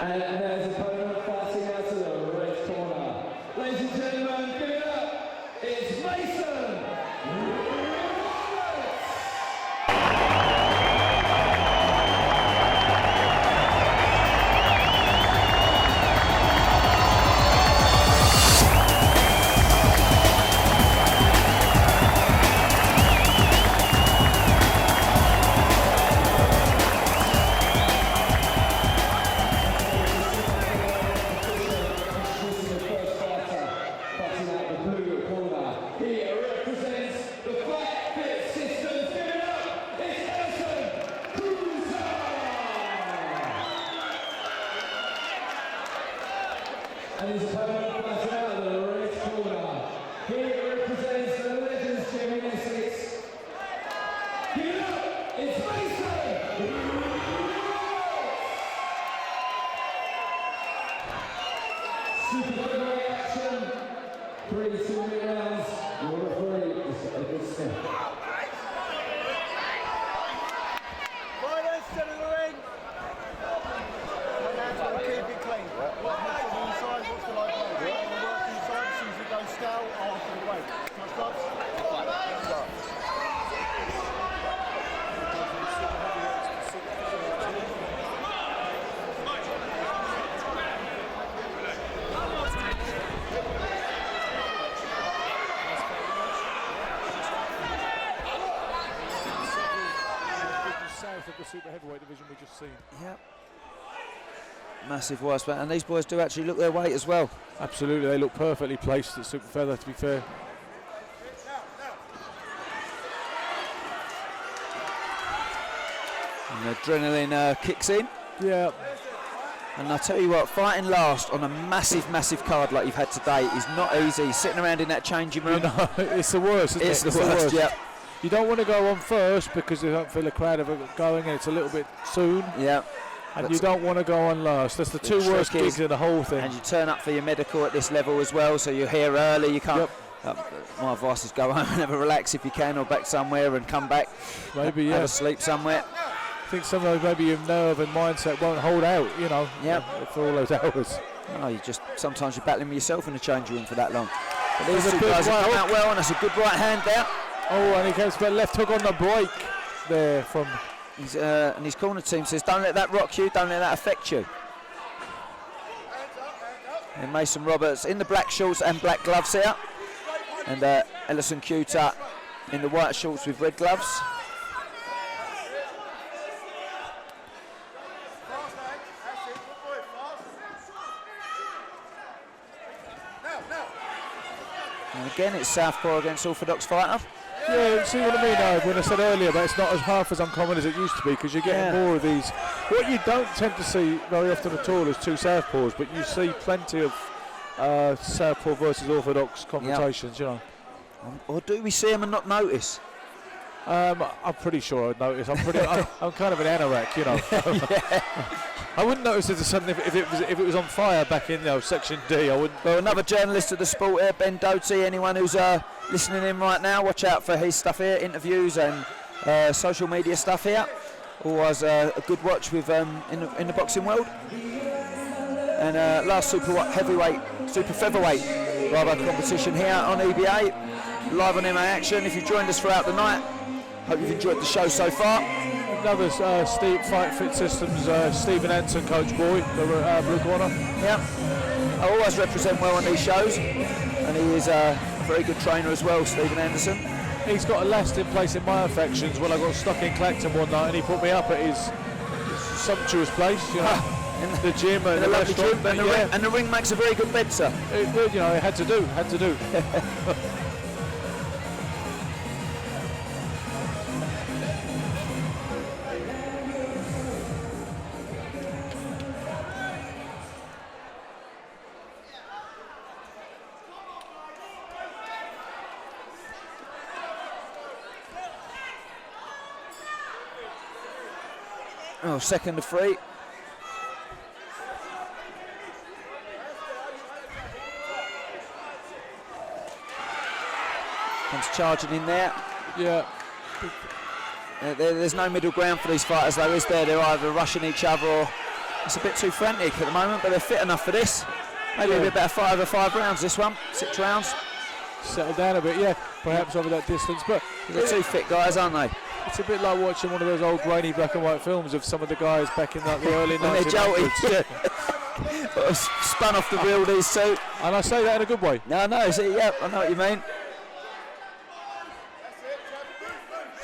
And there's opponent fighting out to the red corner. Ladies and gentlemen, give it up. It's Mason. And his opponent fighting out of the red corner. He represents the Legends Gymnastics. Give it up, it's Mason! Super featherweight action. 3 2-minute rounds. Your referee is Ellison. Violence, center of the ring. Keep it clean. What's the light play? Work inside, as soon as it goes stale, after the weight. Touch gloves. South of the super heavyweight division we just seen. Yep. Massive wide span, and these boys do actually look their weight as well. Absolutely, they look perfectly placed at super feather, to be fair. And the adrenaline kicks in. Yeah. And I tell you what, fighting last on a massive, massive card like you've had today is not easy. Sitting around in that changing room. You know, it's the worst, isn't it's it? The worst, yeah. You don't want to go on first because you don't feel the crowd are going and it's a little bit soon. Yeah. And you don't want to go on last. That's the two worst gigs in the whole thing. And you turn up for your medical at this level as well, so you're here early. You can't. My advice is go home and have a relax if you can, or back somewhere and come back. Maybe, have a sleep somewhere. I think sometimes maybe your nerve and mindset won't hold out, you know, for all those hours. No, sometimes you're battling with yourself in the changing room for that long. But these two guys have come out well, and that's a good right hand there. Oh, and he goes for a left hook on the break there from. And his corner team says, don't let that rock you, don't let that affect you. And Mason Roberts in the black shorts and black gloves here. And Ellison KUTA in the white shorts with red gloves. And again, it's southpaw against orthodox fighter. Yeah, see what I mean? When I said earlier, but it's not as half as uncommon as it used to be because you're getting more of these. What you don't tend to see very often at all is two southpaws, but you see plenty of southpaw versus orthodox confrontations, you know. Or do we see them and not notice? I'm pretty sure I'd notice. I'm kind of an anorak, you know. I wouldn't notice it suddenly if it was on fire back in section D. I wouldn't. Well, another journalist of the sport here, Ben Doty. Anyone who's listening in right now, watch out for his stuff here, interviews and social media stuff here. Always a good watch with in the boxing world. And last super featherweight rather competition here on EBA, live on MA Action. If you've joined us throughout the night, hope you've enjoyed the show so far. Another Steve Fight Fit Systems Stephen Anson coach boy, the blue corner. Yeah, I always represent well on these shows, and he is a very good trainer as well, Stephen Anderson. He's got a last in place in my affections when I got stuck in Clacton one night, and he put me up at his sumptuous place, you know, in the gym and the restaurant. And the ring makes a very good bed, sir. It did, you know, it had to do. Oh, second to three. Comes charging in there. Yeah. There's no middle ground for these fighters, though, is there? They're either rushing each other or It's a bit too frantic at the moment, but they're fit enough for this. Maybe a bit better fight over 5 rounds this one, 6 rounds. Settle down a bit, yeah, perhaps over that distance. But They're 2 fit guys, aren't they? it's a bit like watching one of those old grainy black and white films of some of the guys back in like the early When they're 1900s. jolty. Spun off the reel, these two. And I say that in a good way. No, see, yep, I know what you mean.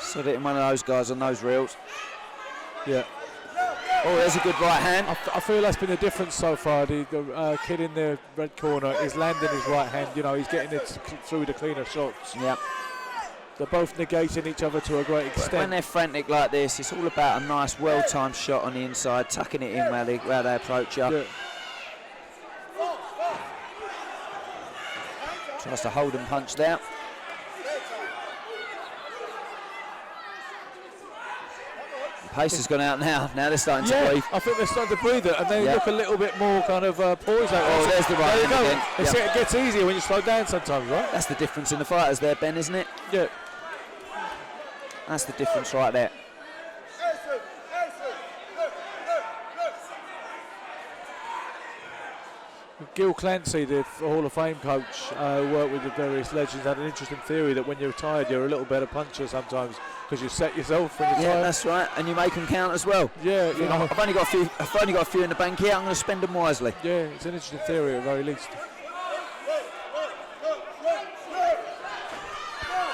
So hitting one of those guys on those reels. Yeah. Oh, there's a good right hand. I feel that's been the difference so far. The kid in the red corner is landing his right hand. You know, he's getting it through the cleaner shots. Yeah. They're both negating each other to a great When extent. they're frantic like this, it's all about a nice, well-timed shot on the inside, tucking it in where they approach you. Yeah. Tries to hold and punch there. The pace has gone out now. Now they're starting to breathe. I think they're starting to breathe it, and they look a little bit more kind of poised. Oh, there's the right There you hand go. again. It gets easier when you slow down sometimes, right? That's the difference in the fighters there, Ben, isn't it? Yeah. That's the difference right there. Gil Clancy, the Hall of Fame coach, worked with the various legends, had an interesting theory that when you're tired, you're a little better puncher sometimes because you set yourself when you're Yeah, tired. that's right, and you make them count as well. Yeah, You know, I've only got a few in the bank here. I'm going to spend them wisely. yeah, it's an interesting theory at the very least.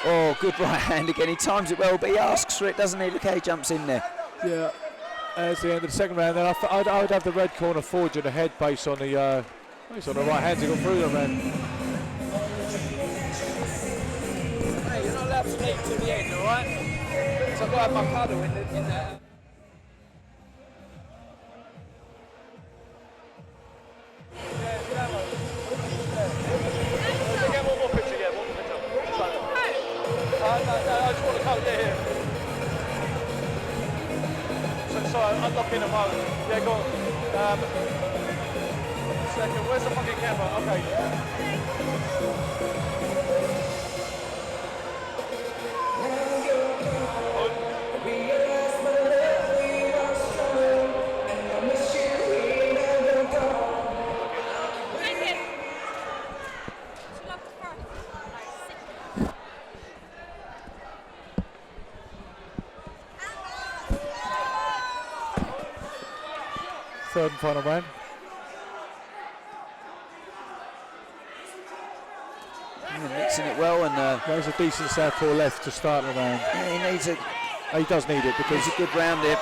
Oh, good right hand again. He times it well, but he asks for it, doesn't he? Look how he jumps in there. Yeah, as the end of the second round, then I would have the red corner forging ahead based on the right hands he got through them, man. Hey, you're not allowed to leave till the end, all right? So I've got to have my cuddle in there. Get one more picture, yeah, one more picture. No, I just want to come, yeah. Sorry, I'm unlocking the phone. Yeah, go on. Second, where's the fucking camera? Okay. Third and final round. Mixing it well, and There's a decent southpaw left to start the round. he needs it. He does need it because, It's a good round here,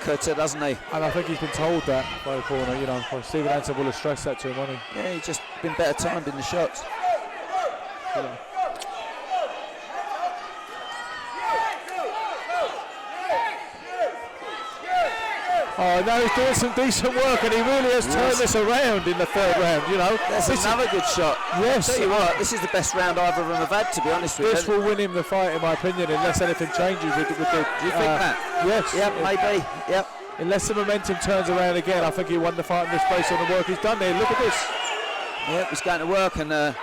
KUTA, doesn't he? and I think he's been told that by the corner. You know, Stephen Anson will have stressed that to him, won't he? Yeah, he's just been better timed in the shots. Yeah. Oh, now he's doing some decent work, and he really has turned this around in the third round. You know, That's another good shot. Yes. Tell you what, this is the best round either of them have had, to be honest with This you. will win him the fight, in my opinion, unless anything changes with the. Do you think that? Yes. Yep, maybe. Yep. Unless the momentum turns around again, I think he won the fight in this based on the work he's done there. Look at this. Yep, he's going to work, and the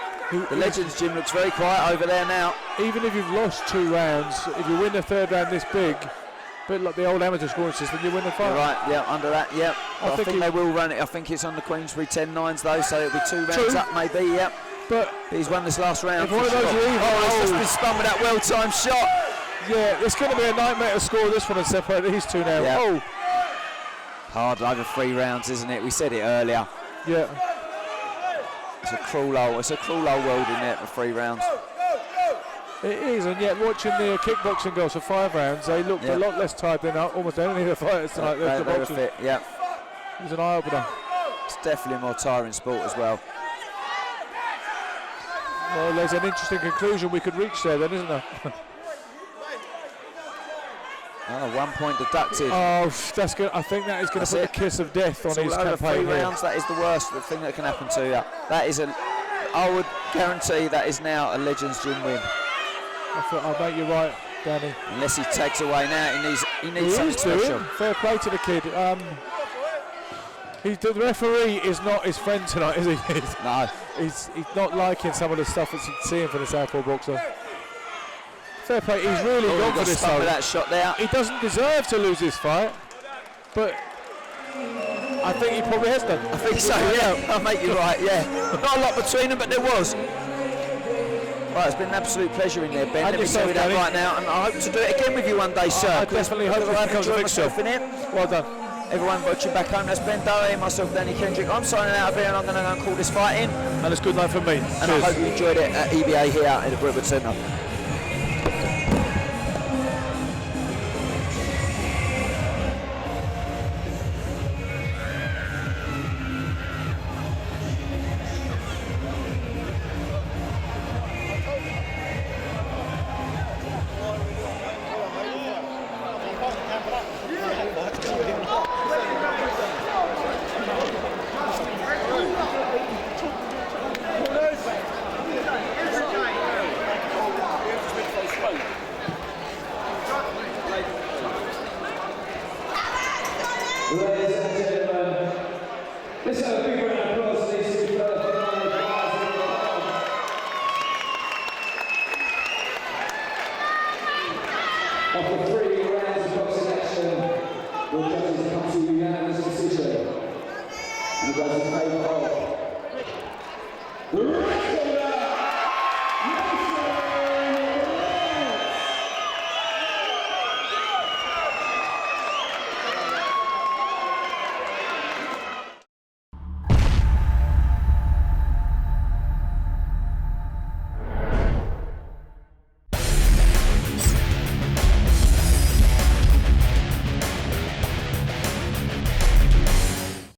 Legends gym looks very quiet over there now. Even if you've lost 2 rounds, if you win the third round this big, a bit like the old amateur scoring system, you win the fight. You're right, yeah, under that, yep. I I think think they will run it. I think it's on the Queensbury 10-9s though, so it'll be 2 rounds True. up maybe, yep. But He's won this last round. if one of for those sure. are even, Oh, it's just been spun with that well-timed shot. yeah, it's going to be a nightmare to score this one and separate these two now. Yeah. Oh, Hard over 3 rounds, isn't it? We said it earlier. yeah. It's a cruel old world in there for 3 rounds. It is, and yet watching the kickboxing girls for 5 rounds, they looked Yeah. a lot less tired than almost any of the fighters tonight. They The were boxers. fit, yeah. It was an eye-opener. It's definitely a more tiring sport as well. Well, there's an interesting conclusion we could reach there then, isn't there? Oh, 1 point deducted. Oh, that's good. I think that is going That's to put it. the kiss of death on It's his all over campaign 3 here. rounds. That is the worst thing that can happen to you. That is I would guarantee that is now a Legends gym win. I'll make you right, Danny. Unless he takes away now, he needs He something is special. doing. Fair play to the kid. The referee is not his friend tonight, is he? No, he's not liking some of the stuff that's he's seeing for the southpaw boxer. Fair play. He's really he gone for got this spun though. with that shot there. He doesn't deserve to lose this fight, but I think he probably has done. I think so, yeah. I'll make you right, yeah. Not a lot between them, but there was. Right, it's been an absolute pleasure in there, Ben. And Let me yourself, tell you that Danny. right now, and I hope to do it again with you one day, sir. I definitely hope this I've becomes a enjoyed big show. myself in here. Well done. Everyone watching back home, that's Ben Dowie, myself, Danny Kendrick. I'm signing out of here, and I'm going to go and call this fight in. And it's good night from me. And I hope you enjoyed it at EBA here at the Brentwood Centre. Ladies and gentlemen, let's have a big round